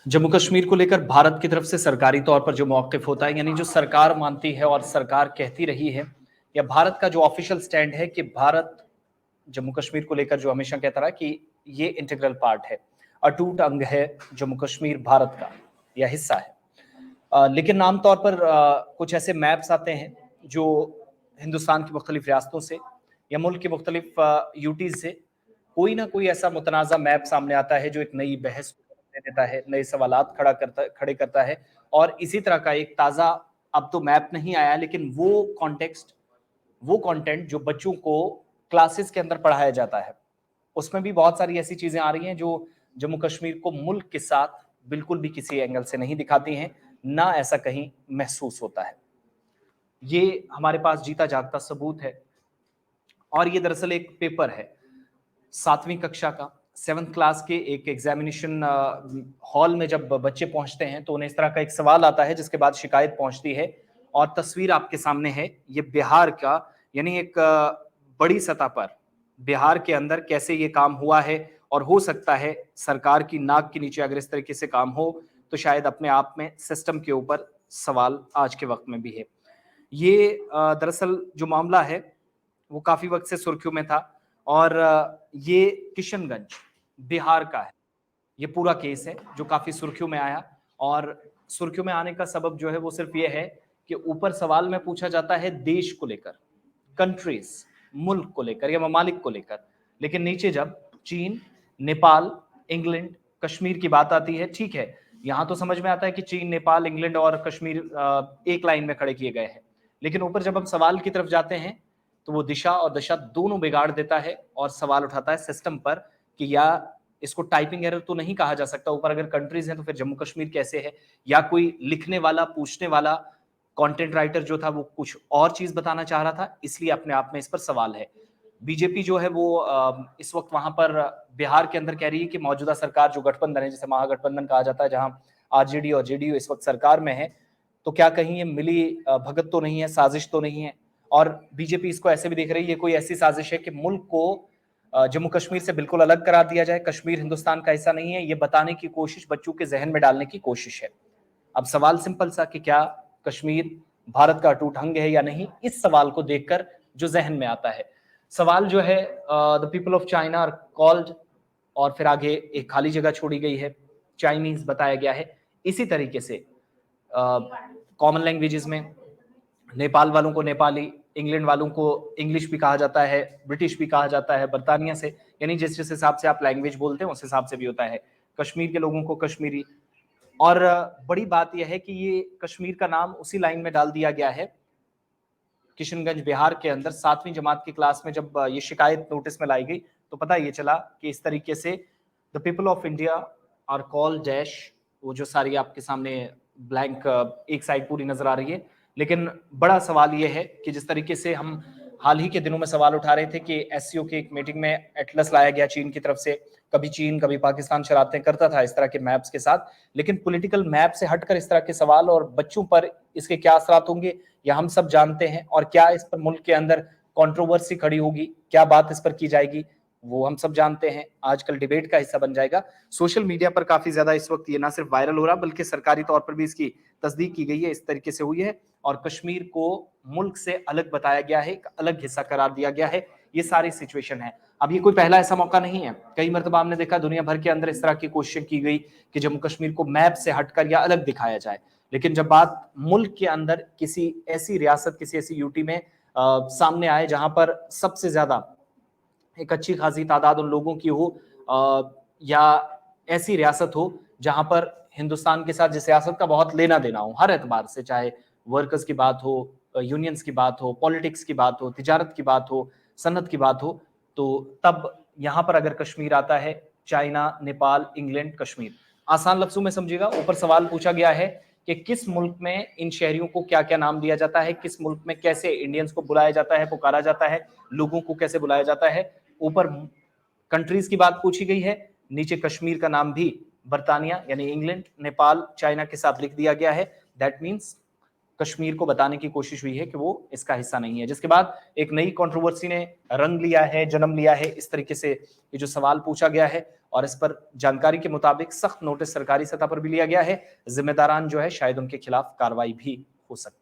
जम्मू कश्मीर को लेकर भारत की तरफ से सरकारी तौर पर जो मौक़िफ़ होता है, यानी जो सरकार मानती है और सरकार कहती रही है, या भारत का जो ऑफिशियल स्टैंड है कि भारत जम्मू कश्मीर को लेकर जो हमेशा कहता रहा कि ये इंटीग्रल पार्ट है, अटूट अंग है जम्मू कश्मीर भारत का या हिस्सा है। लेकिन आमतौर पर कुछ ऐसे मैप्स आते हैं जो हिंदुस्तान की मुख्तलिफ रियासतों से या मुल्क की मुख्तलिफ यूटीज़ से कोई ना कोई ऐसा मुतनाज़ा मैप सामने आता है जो एक नई बहस दे देता है, नए सवालात खड़े करता है। और इसी तरह का एक ताज़ा, अब तो मैप नहीं आया, लेकिन वो कंटेंट जो बच्चों को क्लासेस के अंदर पढ़ाया जाता है, उसमें भी बहुत सारी ऐसी चीज़ें आ रही हैं जो जम्मू कश्मीर को मुल्क के साथ बिल्कुल भी किसी एंगल से नहीं दिखाती हैं, ना ऐसा कहीं महसूस होता है। ये हमारे पास जीता जागता सबूत है। और ये दरअसल एक पेपर है 7वीं कक्षा का, 7th क्लास के एक एग्जामिनेशन हॉल में जब बच्चे पहुंचते हैं तो उन्हें इस तरह का एक सवाल आता है जिसके बाद शिकायत पहुंचती है। और तस्वीर आपके सामने है, ये बिहार का, यानी एक बड़ी सतह पर बिहार के अंदर कैसे ये काम हुआ है। और हो सकता है सरकार की नाक के नीचे अगर इस तरीके से काम हो तो शायद अपने आप में सिस्टम के ऊपर सवाल आज के वक्त में भी है। ये दरअसल जो मामला है वो काफी वक्त से सुर्खियों में था। और ये किशनगंज बिहार का है, ये पूरा केस है जो काफी सुर्खियों में आया। और सुर्खियों में आने का सबब जो है वो सिर्फ ये है कि ऊपर सवाल में पूछा जाता है देश को लेकर, कंट्रीज, मुल्क को लेकर या ममालिक को लेकर, लेकिन नीचे जब चीन, नेपाल, इंग्लैंड, कश्मीर की बात आती है, ठीक है, यहां तो समझ में आता है कि चीन, नेपाल, इंग्लैंड और कश्मीर एक लाइन में खड़े किए गए हैं। लेकिन ऊपर जब हम सवाल की तरफ जाते हैं तो वो दिशा और दशा दोनों बिगाड़ देता है और सवाल उठाता है सिस्टम पर कि या इसको टाइपिंग एरर तो नहीं कहा जा सकता, ऊपर अगर कंट्रीज हैं तो फिर जम्मू कश्मीर कैसे है, या कोई लिखने वाला, पूछने वाला कंटेंट राइटर जो था वो कुछ और चीज बताना चाह रहा था, इसलिए अपने आप में इस पर सवाल है। बीजेपी जो है वो इस वक्त वहां पर बिहार के अंदर कह रही है कि मौजूदा सरकार जो गठबंधन है, जिसे महागठबंधन कहा जाता है, जहां आरजेडी और जेडीयू इस वक्त सरकार में है, तो क्या कहीं ये मिली भगत तो नहीं है, साजिश तो नहीं है। और बीजेपी इसको ऐसे भी देख रही है कोई ऐसी साजिश है कि मुल्क को जम्मू कश्मीर से बिल्कुल अलग करार दिया जाए, कश्मीर हिंदुस्तान का हिस्सा नहीं है, ये बताने की कोशिश, बच्चों के जहन में डालने की कोशिश है। अब सवाल सिंपल सा कि क्या कश्मीर भारत का अटूट अंग है या नहीं, इस सवाल को देखकर जो जहन में आता है, सवाल जो है the people of China are called, और फिर आगे एक खाली जगह छोड़ी गई है, चाइनीज बताया गया है। इसी तरीके से कॉमन लैंग्वेजेस में नेपाल वालों को नेपाली, इंग्लैंड वालों को इंग्लिश भी कहा जाता है, ब्रिटिश भी कहा जाता है, बर्तानिया से, यानी जिस जिस हिसाब से आप लैंग्वेज बोलते हैं उस हिसाब से भी होता है। कश्मीर के लोगों को कश्मीरी। और बड़ी बात यह है कि ये कश्मीर का नाम उसी लाइन में डाल दिया गया है। किशनगंज बिहार के अंदर 7वीं जमात की क्लास में जब ये शिकायत नोटिस में लाई गई तो पता ये चला कि इस तरीके से the people of India are call dash, वो जो सारी आपके सामने ब्लैंक एक साइड पूरी नजर आ रही है। लेकिन बड़ा सवाल ये है कि जिस तरीके से हम हाल ही के दिनों में सवाल उठा रहे थे कि एससीओ की एक मीटिंग में एटलस लाया गया चीन की तरफ से, कभी चीन कभी पाकिस्तान शरारतें करता था इस तरह के मैप्स के साथ, लेकिन पॉलिटिकल मैप से हटकर इस तरह के सवाल और बच्चों पर इसके क्या असरात होंगे या हम सब जानते हैं, और क्या इस पर मुल्क के अंदर कंट्रोवर्सी खड़ी होगी, क्या बात इस पर की जाएगी, वो हम सब जानते हैं, आजकल डिबेट का हिस्सा बन जाएगा। सोशल मीडिया पर काफी ज्यादा इस वक्त ये ना सिर्फ वायरल हो रहा बल्कि सरकारी तौर पर भी इसकी तस्दीक की गई है, इस तरीके से हुई है। और कश्मीर को मुल्क से अलग बताया गया है, एक अलग हिस्सा करार दिया गया है। ये सारी सिचुएशन है। अब ये कोई पहला ऐसा मौका नहीं है, कई मरतबा हमने देखा दुनिया भर के अंदर इस तरह की कोशिशें की गई कि जम्मू कश्मीर को मैप से हटकर या अलग दिखाया जाए, लेकिन जब बात मुल्क के अंदर किसी ऐसी रियासत, किसी ऐसी यूटी में सामने आए जहां पर सबसे ज्यादा एक अच्छी खासी तादाद उन लोगों की हो, या ऐसी रियासत हो जहां पर हिंदुस्तान के साथ जिस रियासत का बहुत लेना देना हो हर एतबार से, चाहे वर्कर्स की बात हो, यूनियंस की बात हो, पॉलिटिक्स की बात हो, तिजारत की बात हो, सनत की बात हो, तो तब यहां पर अगर कश्मीर आता है, चाइना, नेपाल, इंग्लैंड, कश्मीर, आसान लफ्जों में समझिएगा, ऊपर सवाल पूछा गया है कि किस मुल्क में इन शहरियों को क्या क्या नाम दिया जाता है, किस मुल्क में कैसे इंडियंस को बुलाया जाता है, पुकारा जाता है, लोगों को कैसे बुलाया जाता है। ऊपर कंट्रीज की बात पूछी गई है, नीचे कश्मीर का नाम भी बर्तानिया यानी इंग्लैंड, नेपाल, चाइना के साथ लिख दिया गया है। दैट मीन्स कश्मीर को बताने की कोशिश हुई है कि वो इसका हिस्सा नहीं है, जिसके बाद एक नई कंट्रोवर्सी ने रंग लिया है, जन्म लिया है। इस तरीके से ये जो सवाल पूछा गया है और इस पर जानकारी के मुताबिक सख्त नोटिस सरकारी सतह पर भी लिया गया है। जिम्मेदारान जो है शायद उनके खिलाफ कार्रवाई भी हो सकती है।